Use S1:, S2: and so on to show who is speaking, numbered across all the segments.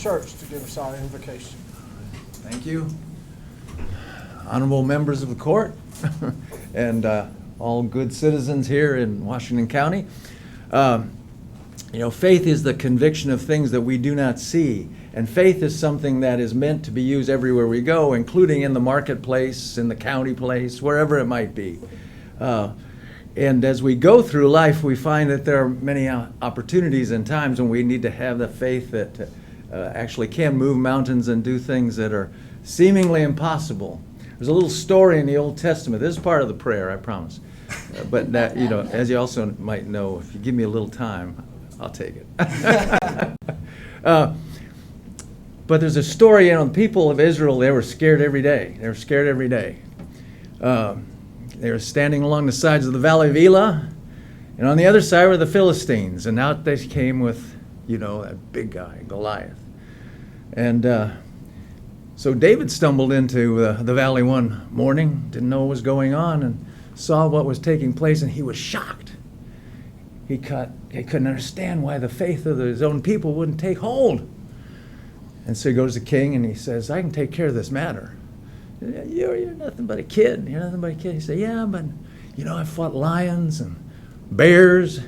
S1: Church to give us our invocation.
S2: Thank you. Honorable members of the court and all good citizens here in Washington County. Faith is the conviction of things that we do not see. And faith is something that is meant to be used everywhere we go, including in the marketplace, in the county place, wherever it might be. And as we go through life, we find that there are many opportunities and times when we need to have the faith that actually can move mountains and do things that are seemingly impossible. There's a little story in the Old Testament. This is part of the prayer, I promise. But that, as you also might know, if you give me a little time, I'll take it. But there's a story, the people of Israel, they were scared every day. They were scared every day. They were standing along the sides of the Valley of Elah, and on the other side were the Philistines. And out they came with, that big guy, Goliath. And so David stumbled into the valley one morning, didn't know what was going on, and saw what was taking place, and he was shocked. He couldn't understand why the faith of his own people wouldn't take hold. And so he goes to the king and he says, I can take care of this matter. You're nothing but a kid. You're nothing but a kid. He said, yeah, but I fought lions and bears.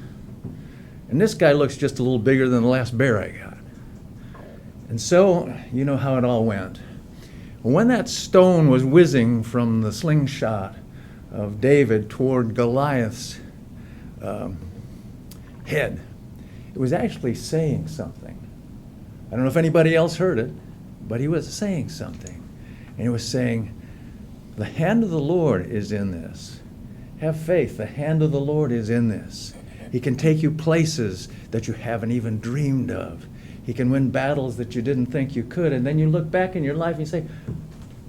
S2: And this guy looks just a little bigger than the last bear I got. And so, you know how it all went. When that stone was whizzing from the slingshot of David toward Goliath's head, it was actually saying something. I don't know if anybody else heard it, but he was saying something. And he was saying, the hand of the Lord is in this. Have faith, the hand of the Lord is in this. He can take you places that you haven't even dreamed of. He can win battles that you didn't think you could. And then you look back in your life and you say,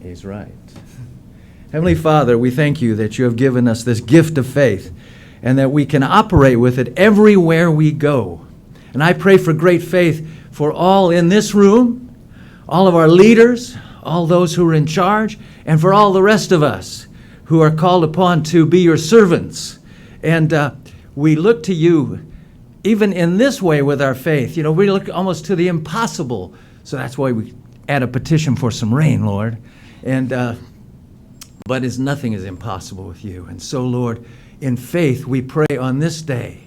S2: he's right. Heavenly Father, we thank you that you have given us this gift of faith and that we can operate with it everywhere we go. And I pray for great faith for all in this room, all of our leaders, all those who are in charge, and for all the rest of us who are called upon to be your servants. And we look to you, even in this way with our faith. We look almost to the impossible. So that's why we add a petition for some rain, Lord. And but nothing is impossible with you. And so, Lord, in faith, we pray on this day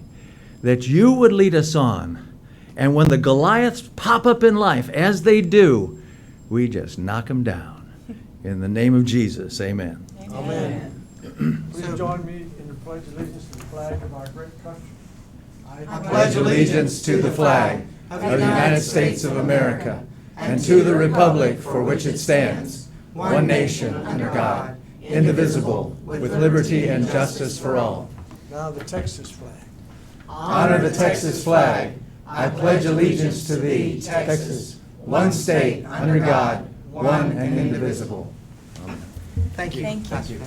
S2: that you would lead us on. And when the Goliaths pop up in life, as they do, we just knock them down. In the name of Jesus, amen.
S1: Amen. Please join me in the pledge of allegiance to the flag of our great country.
S2: I pledge allegiance to the flag of the United States of America and to the republic for which it stands, one nation under God, indivisible, with liberty and justice for all.
S1: Now the Texas flag.
S2: Honor the Texas flag. I pledge allegiance to thee, Texas, one state, under God, one and indivisible.
S3: Thank you.
S4: Thank you.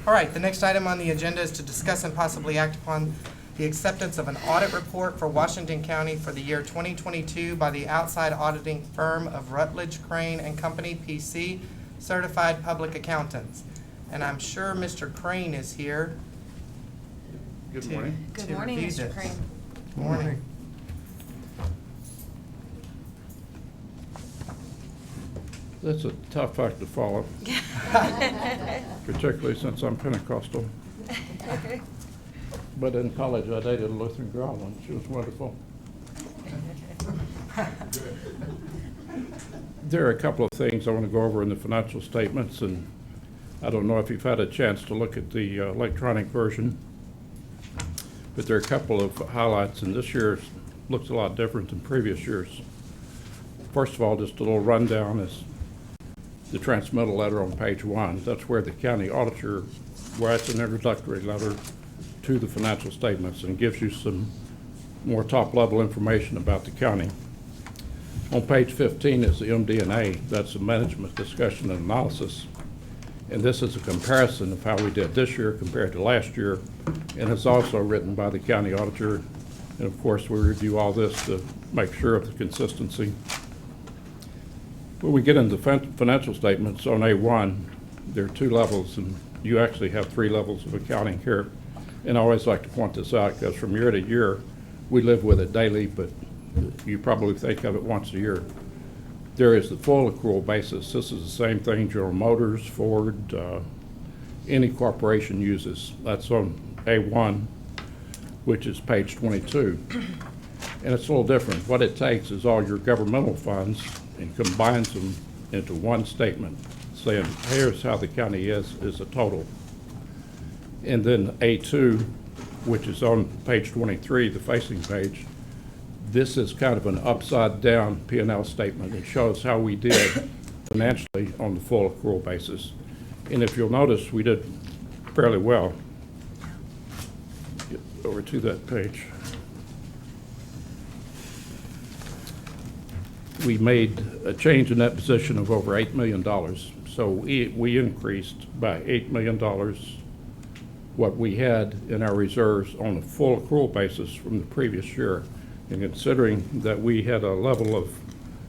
S3: All right, the next item on the agenda is to discuss and possibly act upon the acceptance of an audit report for Washington County for the year 2022 by the outside auditing firm of Rutledge, Crane and Company, PC, certified public accountants. And I'm sure Mr. Crane is here.
S5: Good morning.
S4: Good
S3: to
S4: morning,
S3: review
S4: Mr.
S3: this.
S4: Crane.
S3: Good morning.
S5: That's a tough act to follow, particularly since I'm Pentecostal. But in college, I dated a Lutheran girl, and she was wonderful. There are a couple of things I want to go over in the financial statements, and I don't know if you've had a chance to look at the electronic version, but there are a couple of highlights, and this year looks a lot different than previous years. First of all, just a little rundown is the transmittal letter on page 1. That's where the county auditor writes an introductory letter to the financial statements and gives you some more top-level information about the county. On page 15 is the MD&A. That's the management discussion and analysis. And this is a comparison of how we did this year compared to last year, and it's also written by the county auditor. And of course, we review all this to make sure of the consistency. When we get into financial statements on A1, there are 2 levels, and you actually have 3 levels of accounting here. And I always like to point this out because from year to year, we live with it daily, but you probably think of it once a year. There is the full accrual basis. This is the same thing General Motors, Ford, any corporation uses. That's on A1, which is page 22. And it's a little different. What it takes is all your governmental funds and combines them into one statement saying, here's how the county is a total. And then A2, which is on page 23, the facing page, this is kind of an upside down P&L statement. It shows how we did financially on the full accrual basis. And if you'll notice, we did fairly well. Get over to that page. We made a change in that position of over $8 million. So we increased by $8 million what we had in our reserves on a full accrual basis from the previous year. And considering that we had a level of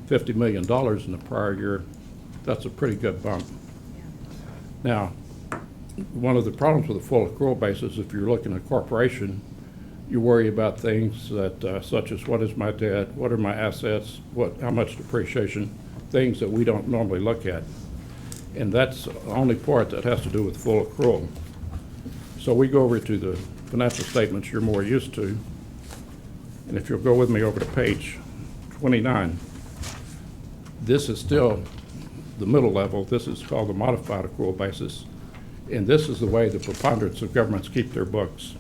S5: $50 million in the prior year, that's a pretty good bump. Now, one of the problems with a full accrual basis, if you're looking at a corporation, you worry about things that, such as what is my debt, what are my assets, how much depreciation, things that we don't normally look at. And that's the only part that has to do with full accrual. So we go over to the financial statements you're more used to. And if you'll go with me over to page 29, this is still the middle level. This is called the modified accrual basis. And this is the way the preponderance of governments keep their books.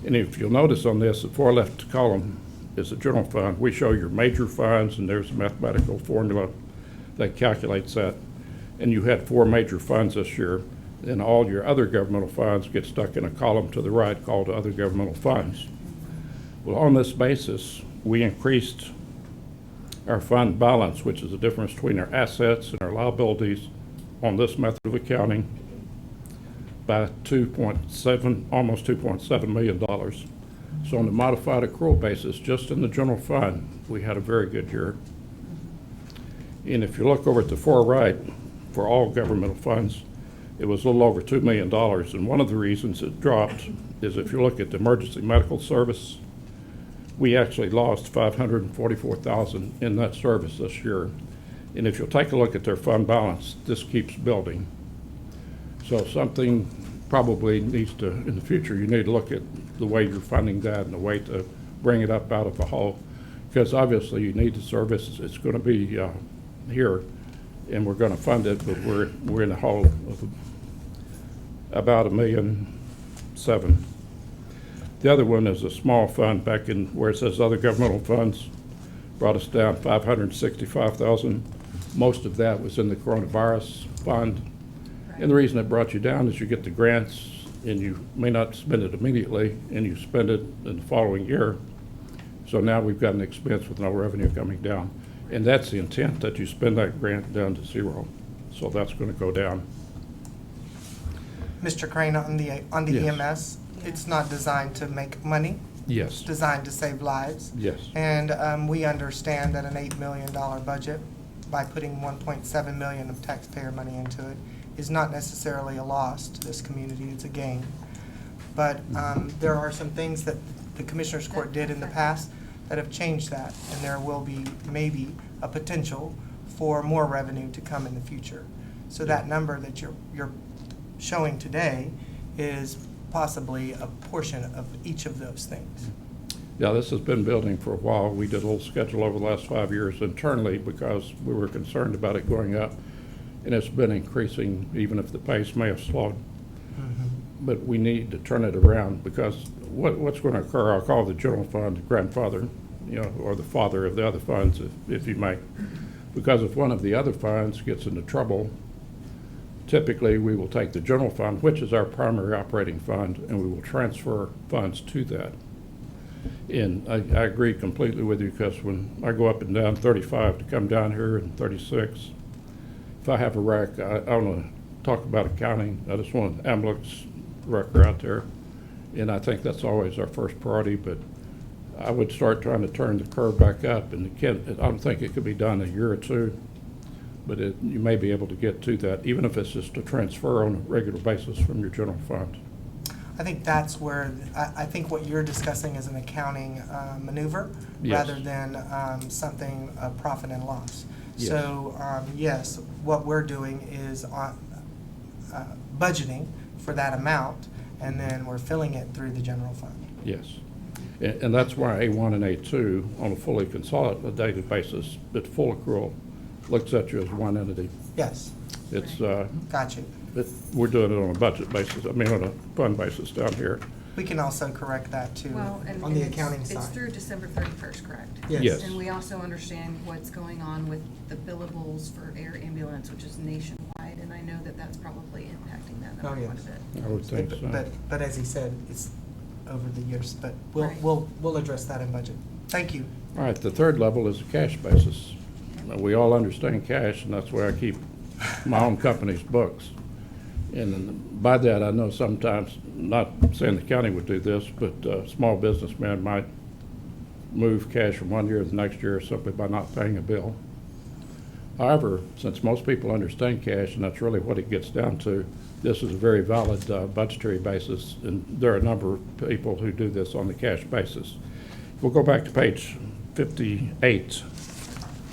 S5: And if you'll notice on this, the far left column is the general fund. We show your major funds, and there's a mathematical formula that calculates that. And you had 4 major funds this year, and all your other governmental funds get stuck in a column to the right called other governmental funds. Well, on this basis, we increased our fund balance, which is the difference between our assets and our liabilities on this method of accounting, by almost $2.7 million. So on the modified accrual basis, just in the general fund, we had a very good year. And if you look over at the far right, for all governmental funds, it was a little over $2 million. And one of the reasons it dropped is if you look at the emergency medical service, we actually lost $544,000 in that service this year. And if you'll take a look at their fund balance, this keeps building. So something probably needs to, in the future, you need to look at the way you're funding that and the way to bring it up out of the hole. Because obviously you need the service. It's going to be here, and we're going to fund it, but we're in a hole of about $1.7 million. The other one is a small fund back in where it says other governmental funds, brought us down $565,000. Most of that was in the coronavirus fund. And the reason it brought you down is you get the grants and you may not spend it immediately and you spend it in the following year. So now we've got an expense with no revenue coming down. And that's the intent, that you spend that grant down to 0. So that's going to go down.
S3: Mr. Crane, on the
S5: Yes.
S3: EMS, it's not designed to make money.
S5: Yes.
S3: It's designed to save lives.
S5: Yes.
S3: And we understand that an $8 million budget, by putting $1.7 million of taxpayer money into it, is not necessarily a loss to this community. It's a gain. But there are some things that the Commissioners Court did in the past that have changed that, and there will be maybe a potential for more revenue to come in the future. So that number that you're showing today is possibly a portion of each of those things.
S5: Yeah, this has been building for a while. We did a little schedule over the last 5 years internally because we were concerned about it going up, and it's been increasing even if the pace may have slowed.
S3: Mm-hmm.
S5: But we need to turn it around because what's going to occur, I'll call the general fund the grandfather, or the father of the other funds, if you may. Because if one of the other funds gets into trouble, typically we will take the general fund, which is our primary operating fund, and we will transfer funds to that. And I agree completely with you, because when I go up and down 35 to come down here and 36, if I have a wreck, I don't want to talk about accounting. I just want an ambulance wrecker out there. And I think that's always our first priority, but I would start trying to turn the curve back up. And I don't think it could be done in a year or two, but you may be able to get to that, even if it's just a transfer on a regular basis from your general fund.
S3: I think that's where, I think what you're discussing is an accounting maneuver
S5: Yes.
S3: rather than something of profit and loss.
S5: Yes.
S3: So, yes, what we're doing is budgeting for that amount, and then we're filling it through the general fund.
S5: Yes. And that's why A1 and A2, on a fully consolidated basis, at full accrual, looks at you as one entity.
S3: Yes,
S5: It's,
S3: got you.
S5: we're doing it on a budget basis, on a fund basis down here.
S3: We can also correct that too,
S4: Well, and
S3: on the
S4: and
S3: accounting
S4: it's
S3: side.
S4: through December 31st, correct?
S5: Yes.
S4: And we also understand what's going on with the billables for air ambulance, which is nationwide, and I know that that's probably impacting that
S3: Oh,
S4: number quite a
S3: yes.
S4: bit.
S5: I would think so.
S3: But as he said, it's over the years, but we'll,
S4: Right.
S3: we'll address that in budget. Thank you.
S5: All right, the third level is a cash basis. Now, we all understand cash, and that's where I keep my own company's books. And by that, I know sometimes, not saying the county would do this, but a small businessman might move cash from one year to the next year simply by not paying a bill. However, since most people understand cash, and that's really what it gets down to, this is a very valid budgetary basis, and there are a number of people who do this on the cash basis. We'll go back to page 58,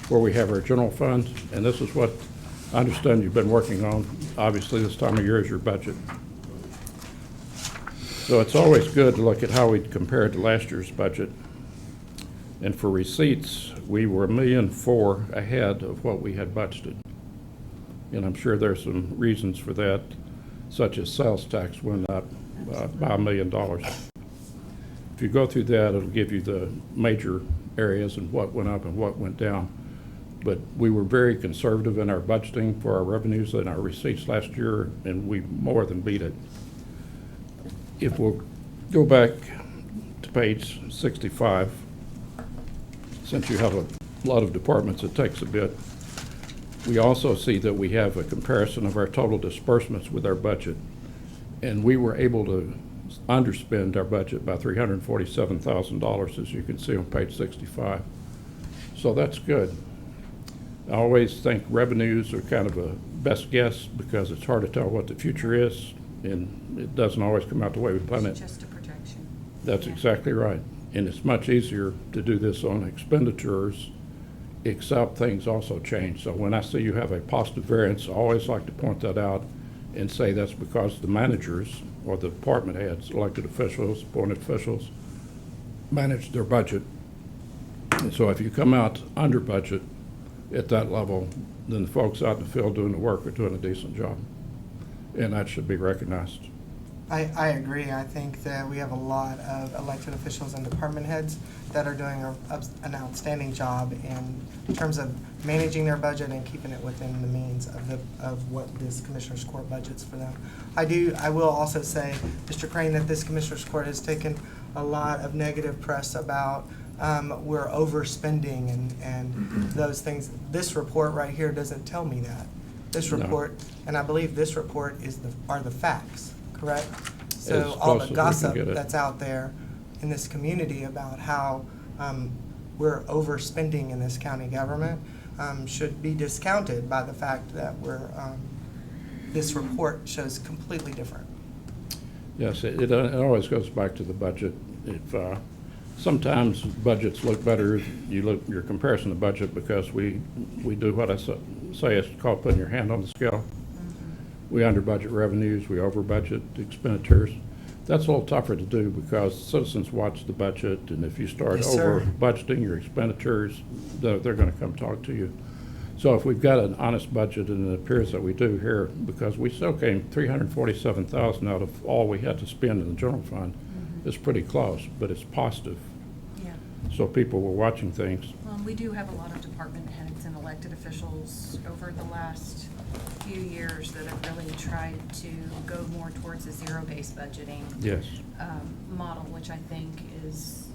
S5: where we have our general fund, and this is what I understand you've been working on. Obviously, this time of year is your budget. So it's always good to look at how we compared to last year's budget. And for receipts, we were $1.4 million ahead of what we had budgeted. And I'm sure there's some reasons for that, such as sales tax went up by $1 million. If you go through that, it'll give you the major areas and what went up and what went down. But we were very conservative in our budgeting for our revenues and our receipts last year, and we more than beat it. If we'll go back to page 65, since you have a lot of departments, it takes a bit. We also see that we have a comparison of our total disbursements with our budget, and we were able to underspend our budget by $347,000, as you can see on page 65. So that's good. I always think revenues are kind of a best guess because it's hard to tell what the future is, and it doesn't always come out the way we plan
S4: It's
S5: it.
S4: just a projection.
S5: That's
S4: Yeah.
S5: exactly right. And it's much easier to do this on expenditures, except things also change. So when I see you have a positive variance, I always like to point that out and say that's because the managers or the department heads, elected officials, appointed officials, manage their budget. And so if you come out under budget at that level, then the folks out in the field doing the work are doing a decent job. And that should be recognized.
S3: I agree. I think that we have a lot of elected officials and department heads that are doing an outstanding job in terms of managing their budget and keeping it within the means of what this Commissioners Court budgets for them. I will also say, Mr. Crane, that this Commissioners Court has taken a lot of negative press about we're overspending and those things. This report right here doesn't tell me that. This
S5: No.
S3: report, and I believe this report are the facts, correct?
S5: As
S3: So all
S5: close as
S3: the
S5: we can
S3: gossip
S5: get it.
S3: that's out there in this community about how we're overspending in this county government should be discounted by the fact that this report shows completely different.
S5: Yes, it always goes back to the budget. If sometimes budgets look better, your comparison to budget because we do what I say it's called putting your hand on the scale. We under budget revenues, we over budget expenditures. That's a little tougher to do because citizens watch the budget, and if you start
S3: Yes, sir.
S5: over budgeting your expenditures, they're going to come talk to you. So if we've got an honest budget, and it appears that we do here, because we still came $347,000 out of all we had to spend in the general fund, it's pretty close, but it's positive.
S4: Yeah.
S5: So people were watching things.
S4: We do have a lot of department heads and elected officials over the last few years that have really tried to go more towards a zero-based budgeting
S5: Yes.
S4: model, which I think is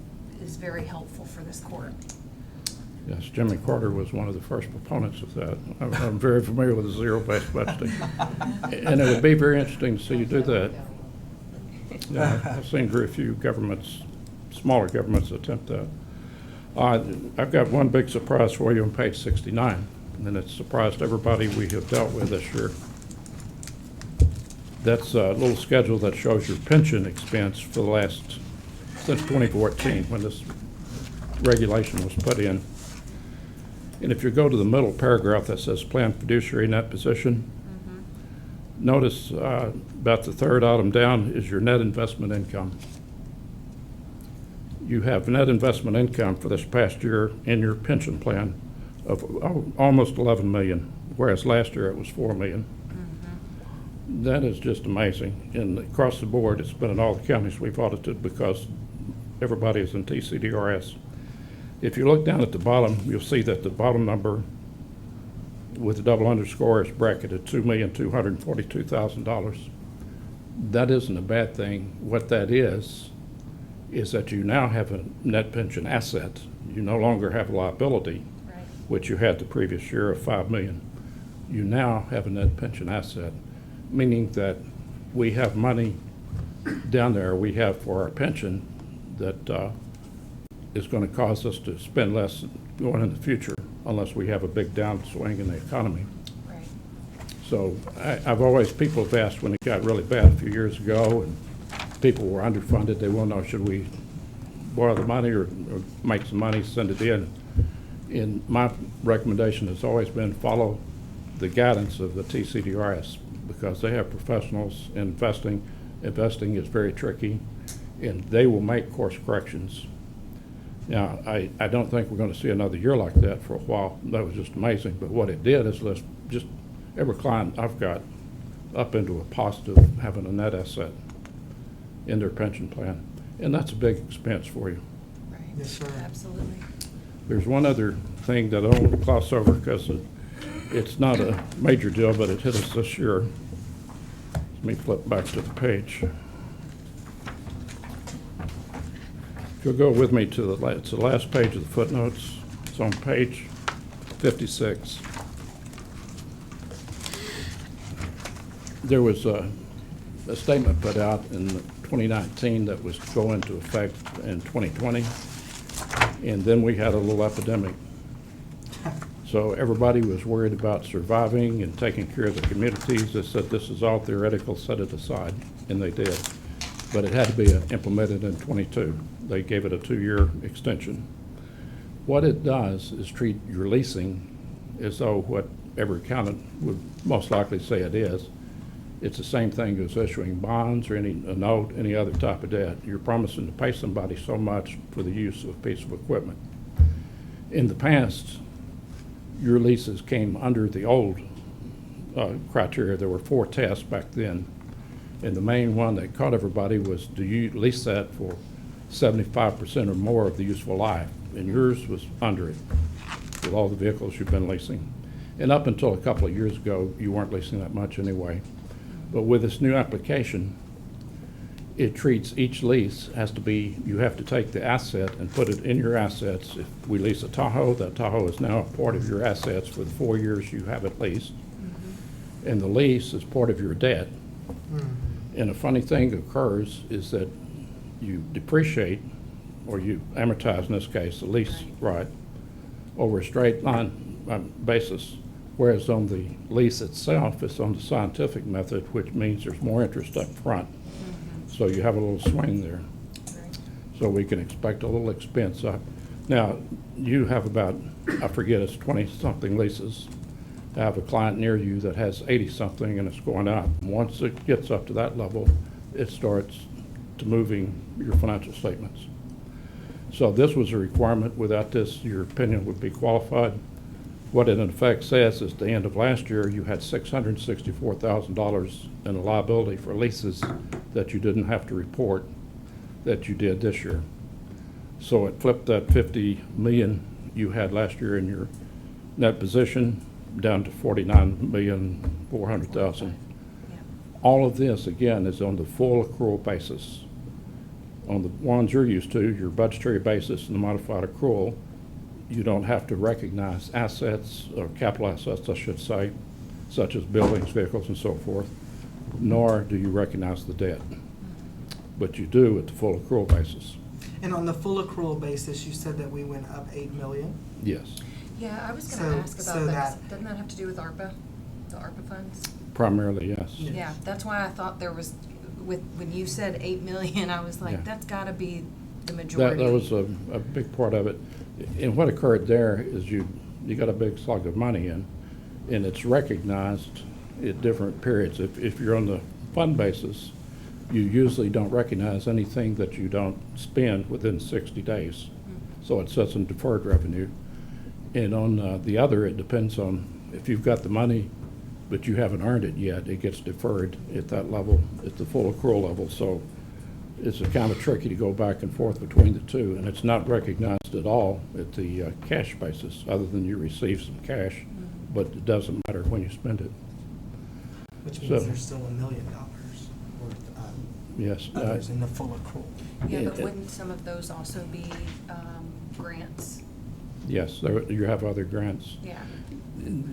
S4: very helpful for this court.
S5: Yes, Jimmy Carter was one of the first proponents of that. I'm very familiar with the zero-based budgeting. And it would be very interesting to see you do that. Yeah, I've seen very few governments, smaller governments attempt that. I've got one big surprise for you on page 69, and it's surprised everybody we have dealt with this year. That's a little schedule that shows your pension expense for the last, since 2014, when this regulation was put in. And if you go to the middle paragraph that says plan fiduciary net position, notice about the third item down is your net investment income. You have net investment income for this past year in your pension plan of almost 11 million, whereas last year it was 4 million. That is just amazing. And across the board, it's been in all the counties we've audited because everybody is in TCDRS. If you look down at the bottom, you'll see that the bottom number with the double underscore is bracketed $2,242,000. That isn't a bad thing. What that is that you now have a net pension asset. You no longer have a liability,
S4: Right.
S5: which you had the previous year of $5 million. You now have a net pension asset, meaning that we have money down there we have for our pension that is going to cause us to spend less going in the future unless we have a big downswing in the economy.
S4: Right.
S5: So people have asked when it got really bad a few years ago and people were underfunded, they want to know, should we borrow the money or make some money, send it in? And my recommendation has always been follow the guidance of the TCDRS because they have professionals in investing. Investing is very tricky and they will make course corrections. Now, I don't think we're going to see another year like that for a while. That was just amazing. But what it did is let's just every client I've got up into a positive having a net asset in their pension plan. And that's a big expense for you.
S4: Right.
S1: Yes, sir.
S4: Absolutely.
S5: There's one other thing that I don't want to gloss over because it's not a major deal, but it hit us this year. Let me flip back to the page. If you'll go with me to it's the last page of the footnotes. It's on page 56. There was a statement put out in 2019 that was to go into effect in 2020, and then we had a little epidemic. So everybody was worried about surviving and taking care of the communities. They said this is all theoretical, set it aside, and they did. But it had to be implemented in 22. They gave it a 2-year extension. What it does is treat your leasing as though what every accountant would most likely say it is. It's the same thing as issuing bonds or a note, any other type of debt. You're promising to pay somebody so much for the use of a piece of equipment. In the past, your leases came under the old criteria. There were 4 tests back then. And the main one that caught everybody was, do you lease that for 75% or more of the useful life? And yours was under it with all the vehicles you've been leasing. And up until a couple of years ago, you weren't leasing that much anyway. But with this new application, it treats each lease has to be, you have to take the asset and put it in your assets. If we lease a Tahoe, that Tahoe is now a part of your assets for the 4 years you have it leased. And the lease is part of your debt. And a funny thing occurs is that you depreciate, or you amortize in this case, the lease right, over a straight line basis. Whereas on the lease itself, it's on the scientific method, which means there's more interest up front. So you have a little swing there.
S4: Right.
S5: So we can expect a little expense up. Now, you have about, I forget, it's 20-something leases. I have a client near you that has 80-something and it's going up. Once it gets up to that level, it starts to moving your financial statements. So this was a requirement. Without this, your opinion would be qualified. What it in effect says is at the end of last year, you had $664,000 in a liability for leases that you didn't have to report that you did this year. So it flipped that $50 million you had last year in your net position down to $49,400,000.
S4: Yeah.
S5: All of this, again, is on the full accrual basis. On the ones you're used to, your budgetary basis and the modified accrual, you don't have to recognize assets, or capital assets, I should say, such as buildings, vehicles, and so forth, nor do you recognize the debt. But you do at the full accrual basis.
S3: And on the full accrual basis, you said that we went up 8 million.
S5: Yes.
S4: Yeah, I was
S3: So-
S4: gonna ask
S3: so
S4: about that.
S3: that-
S4: 'Cause doesn't that have to do with ARPA, the ARPA funds?
S5: Primarily, yes.
S4: Yeah, that's why I thought there was, when you said 8 million, I was
S5: Yeah.
S4: like, that's gotta be the
S5: That
S4: majority.
S5: was a big part of it. And what occurred there is you got a big slug of money in, and it's recognized at different periods. If you're on the fund basis, you usually don't recognize anything that you don't spend within 60 days. So it sets in deferred revenue. And on the other, it depends on if you've got the money, but you haven't earned it yet, it gets deferred at that level, at the full accrual level. So it's a kind of tricky to go back and forth between the two, and it's not recognized at all at the cash basis, other than you receive some cash, but it doesn't matter when you spend it.
S3: Which
S5: So-
S3: means there's still $1 million worth of
S5: Yes.
S3: others in the full accrual.
S4: Yeah, but
S5: it-
S4: wouldn't some of those also be grants?
S5: Yes, you have other grants.
S4: Yeah.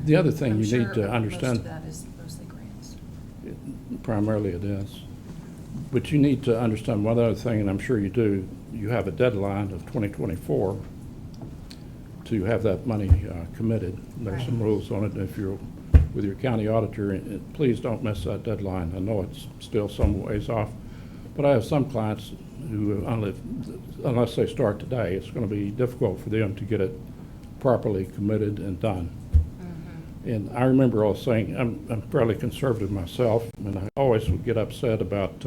S5: The other thing
S4: I'm
S5: you
S4: sure
S5: need to
S4: Most
S5: understand,
S4: of that is mostly grants.
S5: primarily it is, but you need to understand one other thing, and I'm sure you do, you have a deadline of 2024 to have that money committed. There's some
S4: Right.
S5: rules on it. If you're with your county auditor, please don't miss that deadline. I know it's still some ways off, but I have some clients who, unless they start today, it's going to be difficult for them to get it properly committed and done. And I remember always saying, I'm fairly conservative myself, and I always would get upset about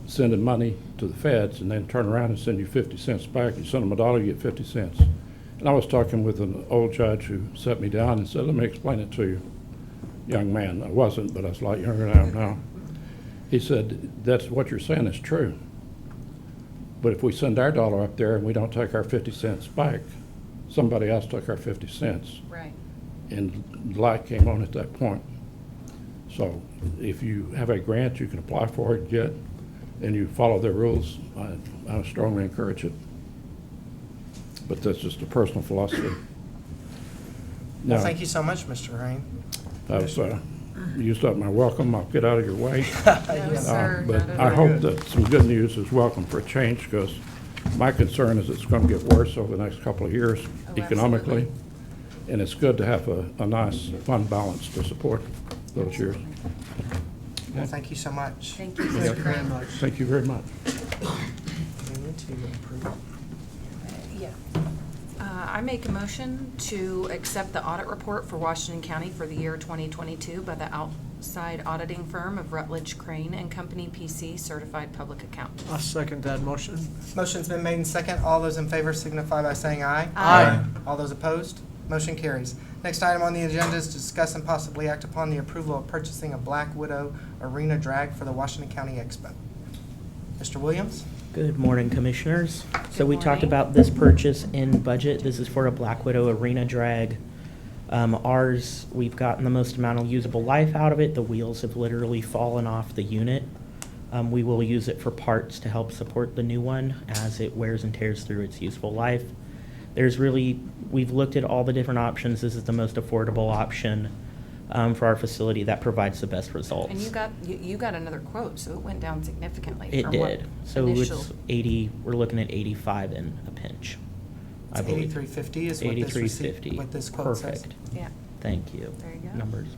S5: sending money to the feds and then turn around and send you 50 cents back. You send them $1, you get 50 cents. And I was talking with an old judge who sat me down and said, let me explain it to you, young man. I wasn't, but I was a lot younger than I am now. He said, that's what you're saying is true. But if we send our dollar up there and we don't take our 50 cents back, somebody else took our 50 cents.
S4: Right.
S5: And the light came on at that point. So if you have a grant, you can apply for it, get, and you follow their rules, I strongly encourage it. But that's just a personal philosophy.
S3: Well,
S5: Now,
S3: thank you so much, Mr. Rain.
S5: I've used up my welcome. I'll get out of your way.
S4: No, sir,
S5: But
S4: not at
S5: I
S4: all.
S5: hope that some good news is welcome for a change, because my concern is it's going to get worse over the next couple of years
S4: Oh,
S5: economically.
S4: absolutely.
S5: And it's good to have a nice fund balance to support those years.
S3: Well, thank you so much.
S4: Thank you,
S1: Thank you
S4: Mr.
S1: very
S4: Crane.
S1: much.
S5: Thank you very much.
S3: We need to approve.
S4: Yeah. I make a motion to accept the audit report for Washington County for the year 2022 by the outside auditing firm of Rutledge Crane and Company, PC, Certified Public Accountant.
S1: I'll second that motion.
S3: Motion's been made and second. All those in favor signify by saying aye.
S4: Aye.
S3: All those opposed? Motion carries. Next item on the agenda is to discuss and possibly act upon the approval of purchasing a Black Widow arena drag for the Washington County Expo. Mr. Williams?
S6: Good morning, Commissioners. So we
S4: Good
S6: talked
S4: morning.
S6: about this purchase in budget. This is for a Black Widow arena drag. Ours, we've gotten the most amount of usable life out of it. The wheels have literally fallen off the unit. We will use it for parts to help support the new one as it wears and tears through its useful life. We've looked at all the different options. This is the most affordable option for our facility that provides the best results.
S4: And you got another quote, so it went down significantly.
S6: It
S4: from what
S6: did. So
S4: initial-
S6: it's 80, we're looking at 85 in a pinch. I
S3: It's
S6: believe.
S3: 8350 is what this
S6: $83.50.
S3: what this quote says.
S6: Perfect.
S4: Yeah.
S6: Thank you.
S4: There you go.
S6: Numbers.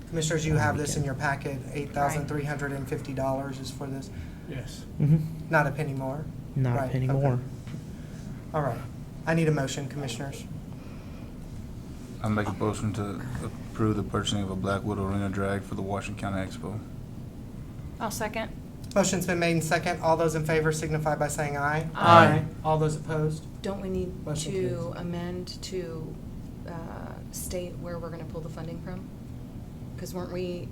S3: Commissioners, you have this in your packet. $8,350 is for this.
S1: Yes.
S3: Not a penny more?
S6: Not
S3: Right,
S6: a penny
S3: okay.
S6: more.
S3: All right. I need a motion, Commissioners.
S7: I make a motion to approve the purchasing of a Black Widow arena drag for the Washington County Expo.
S4: I'll second.
S3: Motion's been made and second. All those in favor signify by saying aye.
S4: Aye.
S3: All those opposed?
S4: Don't we need
S3: Motion
S4: to
S3: carries.
S4: amend to state where we're gonna pull the funding from? Because weren't we,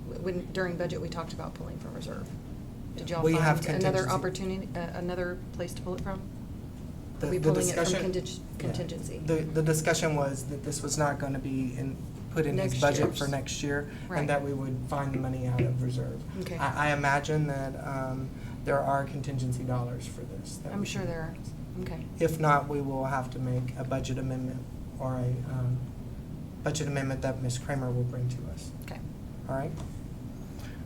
S4: during budget, we talked about pulling from reserve. Did y'all
S3: We have
S4: find another
S3: contingency.
S4: opportunity, another place to pull it from?
S3: The-
S4: Are we
S3: the
S4: pulling it from
S3: discussion-
S4: contingency?
S3: The discussion was that this was not going to be put in his
S4: Next
S3: budget
S4: year's.
S3: for next year,
S4: Right.
S3: and that we would find the money out of reserve.
S4: Okay.
S3: I imagine that there are contingency dollars for this. that
S4: I'm
S3: we
S4: sure
S3: can-
S4: there are. Okay.
S3: If not, we will have to make a budget amendment or a budget amendment that Ms. Kramer will bring to us.
S4: Okay.
S3: All right?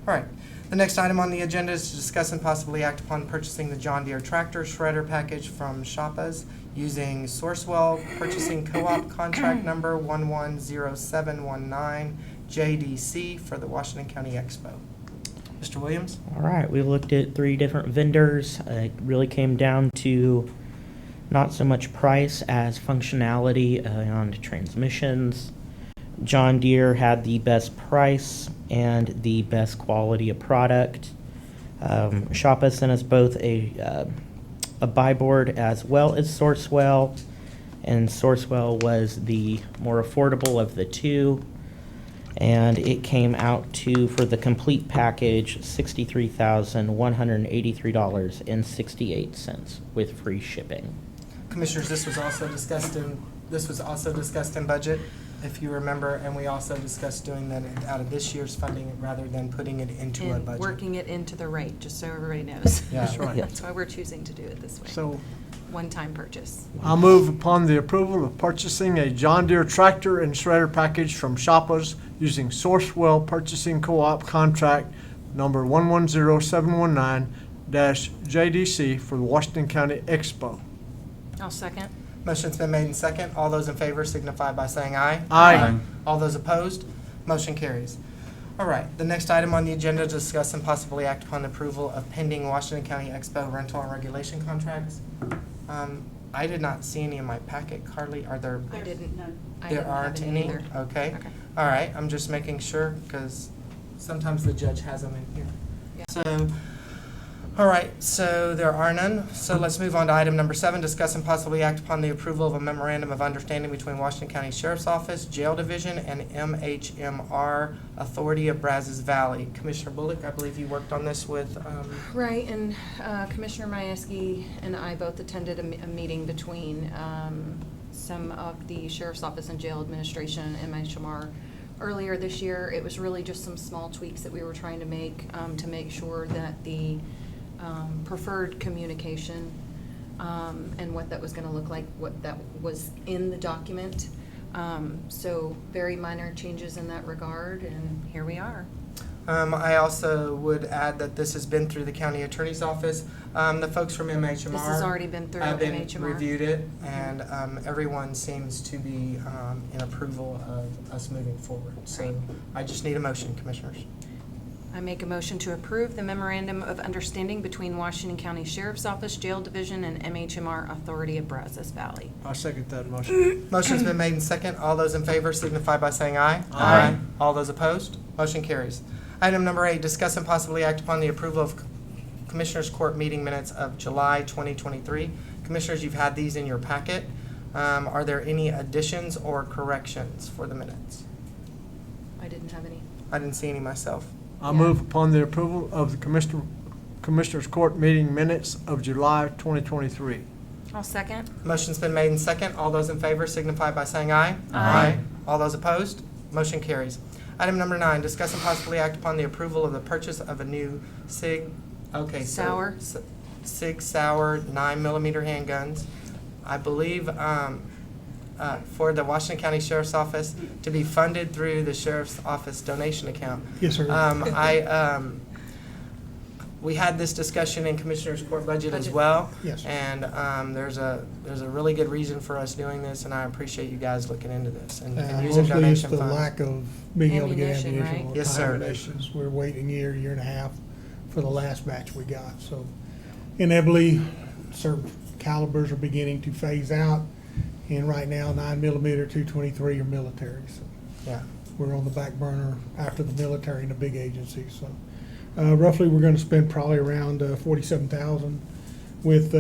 S3: All right. The next item on the agenda is to discuss and possibly act upon purchasing the John Deere tractor shredder package from Shoppas using Sourcewell Purchasing Co-op contract number 110719 JDC for the Washington County Expo. Mr. Williams?
S6: All right, we looked at 3 different vendors. It really came down to not so much price as functionality on transmissions. John Deere had the best price and the best quality of product. Shoppa sent us both a buy board as well as Sourcewell, and Sourcewell was the more affordable of the two. And it came out to, for the complete package, $63,183.68 with free shipping.
S3: Commissioners, this was also discussed in budget, if you remember, and we also discussed doing that out of this year's funding rather than putting it into our
S4: And
S3: budget.
S4: working it into the rate, just so everybody knows.
S3: Yeah. That's
S1: right.
S4: That's why we're choosing to do it this way.
S1: So
S4: One-time purchase.
S1: I'll move upon the approval of purchasing a John Deere tractor and shredder package from Shoppa's using Sourcewell Purchasing Co-op contract number 110719-JDC for the Washington County Expo.
S4: I'll second.
S3: Motion's been made in second. All those in favor signify by saying aye.
S1: Aye.
S3: All those opposed, motion carries. All right, the next item on the agenda, discuss and possibly act upon the approval of pending Washington County Expo rental and regulation contracts. I did not see any in my packet. Carly, are there?
S4: I didn't have
S3: There aren't any?
S4: either.
S3: Okay.
S4: Okay.
S3: All right, I'm just making sure, because sometimes the judge has them in here.
S4: Yeah.
S3: So, all right, so there are none. So let's move on to item number 7, discuss and possibly act upon the approval of a memorandum of understanding between Washington County Sheriff's Office, Jail Division, and MHMR Authority of Brazos Valley. Commissioner Bullock, I believe you worked on this with,
S4: Right, and Commissioner Majewski and I both attended a meeting between some of the Sheriff's Office and Jail Administration and MHMR earlier this year. It was really just some small tweaks that we were trying to make sure that the preferred communication and what that was going to look like, what that was in the document. So very minor changes in that regard, and here we are.
S3: I also would add that this has been through the county attorney's office. The folks from MHMR.
S4: This has already been through
S3: have been
S4: MHMR.
S3: reviewed it, and everyone seems to be in approval of us moving forward. So
S4: Great.
S3: I just need a motion, Commissioners.
S4: I make a motion to approve the memorandum of understanding between Washington County Sheriff's Office, Jail Division, and MHMR Authority of Brazos Valley.
S1: I'll second that motion.
S3: Motion's been made in second. All those in favor signify by saying aye.
S1: Aye.
S3: All those opposed, motion carries. Item number 8, discuss and possibly act upon the approval of Commissioners Court meeting minutes of July 2023. Commissioners, you've had these in your packet. Are there any additions or corrections for the minutes?
S4: I didn't have any.
S3: I didn't see any myself.
S1: I'll move upon the approval of the Commissioners Court meeting minutes of July 2023.
S4: I'll second.
S3: Motion's been made in second. All those in favor signify by saying aye.
S4: Aye.
S3: All those opposed, motion carries. Item number 9, discuss and possibly act upon the approval of the purchase of a new Sig Sauer 9mm handguns. I believe for the Washington County Sheriff's Office to be funded through the Sheriff's Office donation account.
S8: Yes, sir.
S3: We had this discussion in Commissioners Court budget as well.
S8: Yes.
S3: And there's a really good reason for us doing this, and I appreciate you guys looking into this and using
S8: Mostly it's
S3: donation
S8: the
S3: funds.
S8: lack of being able to get
S4: Ammunition,
S8: ammunition.
S4: right?
S8: or
S3: Yes, sir.
S8: ammunitions. We're waiting a year and a half for the last batch we got. So inevitably, certain calibers are beginning to phase out. And right now, 9mm 223 are military. So
S3: Yeah.
S8: we're on the back burner after the military and the big agencies. So roughly, we're going to spend probably around $47,000, with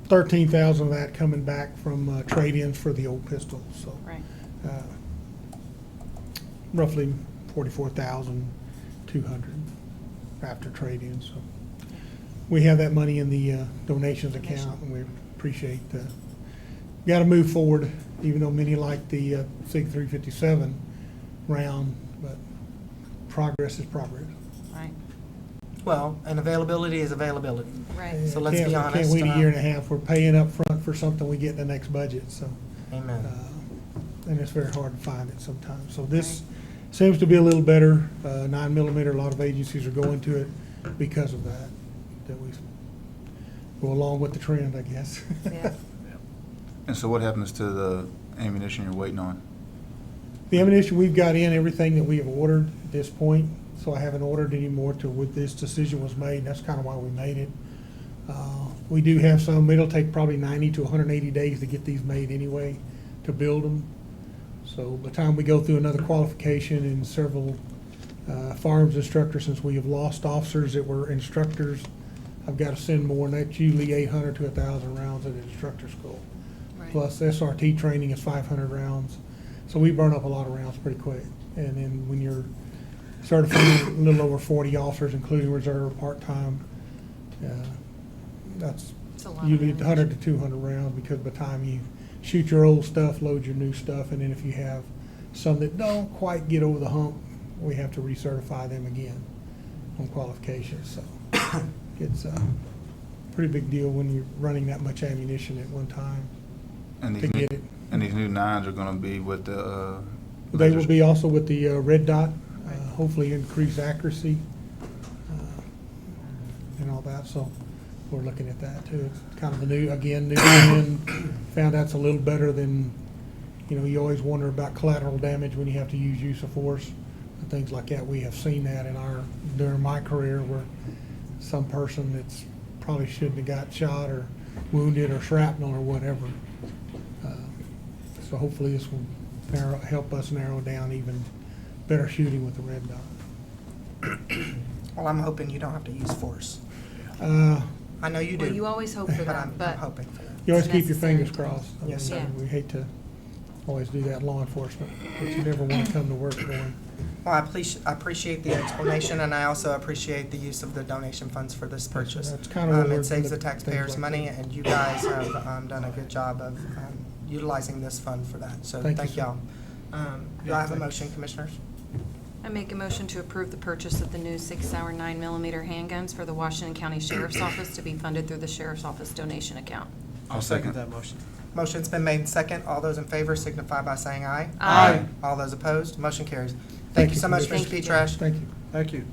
S8: $13,000 of that coming back from trade-ins for the old pistols. So
S4: Right.
S8: roughly 44,200 after trade-ins. So we have that money in the donations account, and we appreciate got to move forward, even though many like the SIG 357 round, but progress is progress.
S4: Right.
S3: Well, and availability is availability.
S4: Right.
S3: So let's be
S8: Can't
S3: honest,
S8: wait a year and a half. We're paying up front for something we get in the next budget, so.
S3: Amen.
S8: And it's very hard to find it sometimes. So this seems to be a little better. 9mm, a lot of agencies are going to it because of that we go along with the trend, I guess.
S4: Yeah.
S7: And so what happens to the ammunition you're waiting on?
S8: The ammunition we've got in, everything that we have ordered at this point, so I haven't ordered any more till with this decision was made, and that's kind of why we made it. We do have some, it'll take probably 90 to 180 days to get these made anyway, to build them. So by the time we go through another qualification and several firearms instructors, since we have lost officers that were instructors, I've got to send more, and that's usually 800 to 1,000 rounds at the instructor school.
S4: Right.
S8: Plus SRT training is 500 rounds. So we burn up a lot of rounds pretty quick. And then when you're certifying a little over 40 officers, including reserve, part-time, that's
S4: It's a lot of
S8: usually
S4: ammunition.
S8: 100 to 200 rounds, because by the time you shoot your old stuff, load your new stuff, and then if you have some that don't quite get over the hump, we have to recertify them again on qualifications. So it's a pretty big deal when you're running that much ammunition at one time
S7: And
S8: to
S7: these new,
S8: get it.
S7: and these new nines are gonna be with the,
S8: They will be also with the red dot, hopefully increase accuracy and all that, so we're looking at that too. It's kind of a new trend. Found that's a little better than, you always wonder about collateral damage when you have to use of force and things like that. We have seen that during my career, where some person that's probably shouldn't have got shot or wounded or shrapnel or whatever. So hopefully this will help us narrow down even better shooting with the red dot.
S3: Well, I'm hoping you don't have to use force. I know you do.
S4: Well, you always hope for
S3: But I'm
S4: that, but
S3: hoping for that.
S8: You always
S4: It's
S8: keep your fingers
S4: necessary.
S8: crossed. I
S3: Yes,
S8: mean,
S4: sir.
S8: We hate to always do that in law enforcement, but you never want to come to work going.
S3: Well, I appreciate the explanation, and I also appreciate the use of the donation funds for this purchase.
S8: That's kind of what we're
S3: It saves the
S8: looking at,
S3: taxpayers
S8: things like
S3: money,
S8: that.
S3: and you guys have done a good job of utilizing this fund for that, so
S8: Thank you,
S3: thank
S8: sir.
S3: y'all. Do I have a motion, Commissioners?
S4: I make a motion to approve the purchase of the new 6-hour 9mm handguns for the Washington County Sheriff's Office to be funded through the Sheriff's Office donation account.
S7: I'll second.
S1: that motion.
S3: Motion's been made and second. All those in favor signify by saying aye.
S4: Aye.
S3: All those opposed, motion carries.
S8: Thank
S3: Thank you
S8: you,
S3: so much,
S8: Commissioner.
S3: Mr.
S4: Thank you,
S3: Petrash.
S8: Thank you.
S1: Thank you.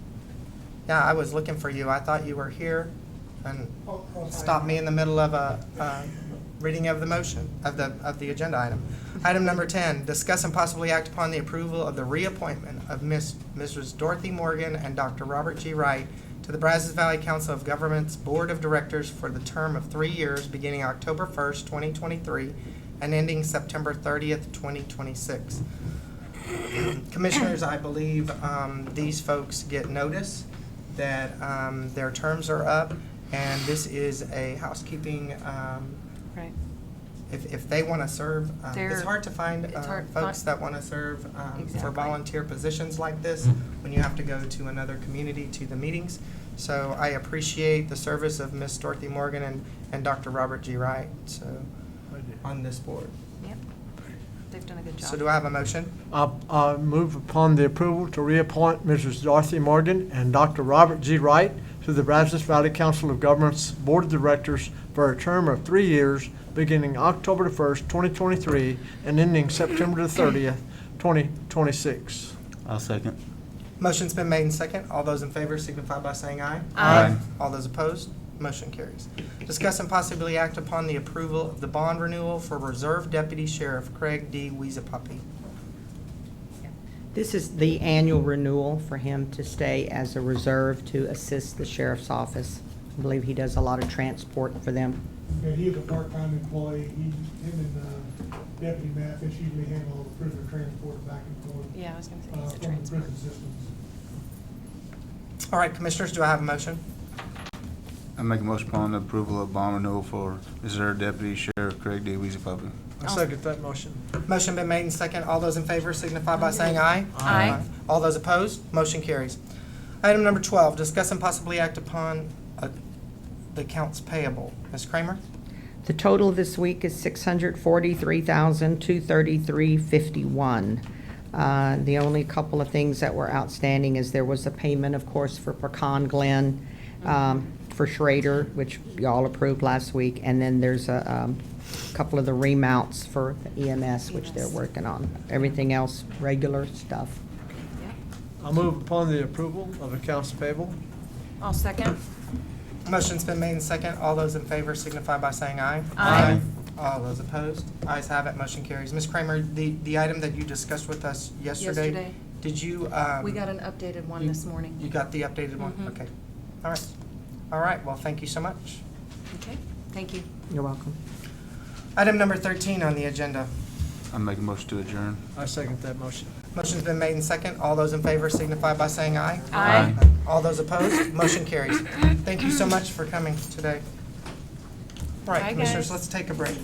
S3: Yeah, I was looking for you. I thought you were here and stopped me in the middle of a reading of the motion, of the agenda item. Item number 10, discuss and possibly act upon the approval of the reappointment of Mrs. Dorothy Morgan and Dr. Robert G. Wright to the Brazos Valley Council of Governments Board of Directors for the term of 3 years, beginning October 1st, 2023, and ending September 30th, 2026. Commissioners, I believe these folks get notice that their terms are up, and this is a housekeeping,
S4: Right.
S3: if they want to serve. It's
S4: They're-
S3: hard to find
S4: it's hard to
S3: folks
S4: find-
S3: that want to serve for
S4: Exactly.
S3: volunteer positions like this, when you have to go to another community to the meetings. So I appreciate the service of Miss Dorothy Morgan and Dr. Robert G. Wright, so, on this board.
S4: Yep. They've done a good job.
S3: So do I have a motion?
S1: I move upon the approval to reappoint Mrs. Dorothy Morgan and Dr. Robert G. Wright to the Brazos Valley Council of Governments Board of Directors for a term of 3 years, beginning October the 1st, 2023, and ending September the 30th, 2026.
S7: I'll second.
S3: Motion's been made and second. All those in favor signify by saying aye.
S4: Aye.
S3: All those opposed, motion carries. Discuss and possibly act upon the approval of the bond renewal for Reserve Deputy Sheriff Craig D. Weezapuppy.
S9: This is the annual renewal for him to stay as a reserve to assist the sheriff's office. I believe he does a lot of transport for them.
S8: Yeah, he is a part-time employee. Him and Deputy Mathis usually handle all the prisoner transport back and forth
S4: Yeah, I was gonna say he's a
S8: from the
S4: transport.
S8: prison systems.
S3: All right, Commissioners, do I have a motion?
S7: I make a motion upon the approval of bond renewal for Reserve Deputy Sheriff Craig D. Weezapuppy.
S1: I second that motion.
S3: Motion been made and second. All those in favor signify by saying aye.
S4: Aye.
S3: All those opposed, motion carries. Item number 12, discuss and possibly act upon the accounts payable. Ms. Kramer?
S9: The total this week is $643,233.51. The only couple of things that were outstanding is there was a payment, of course, for Pecan Glen, for Schrader, which y'all approved last week, and then there's a couple of the remounts for the EMS, which they're working on. Everything else, regular stuff.
S4: Yep.
S1: I move upon the approval of accounts payable.
S4: I'll second.
S3: Motion's been made and second. All those in favor signify by saying aye.
S4: Aye.
S3: All those opposed? Ayes have it, motion carries. Ms. Kramer, the item that you discussed with us yesterday.
S4: Yesterday.
S3: Did you?
S4: We got an updated one
S3: you-
S4: this morning.
S3: You got the updated one?
S4: Mhm.
S3: Okay. All right. All right, well, thank you so much.
S4: Okay, thank you.
S9: You're welcome.
S3: Item number 13 on the agenda.
S7: I make a motion to adjourn.
S1: I second that motion.
S3: Motion's been made and second. All those in favor signify by saying aye.
S4: Aye.
S3: All those opposed? Motion carries. Thank you so much for coming today. All right,
S4: Bye,
S3: Commissioners,
S4: guys.
S3: let's take a break.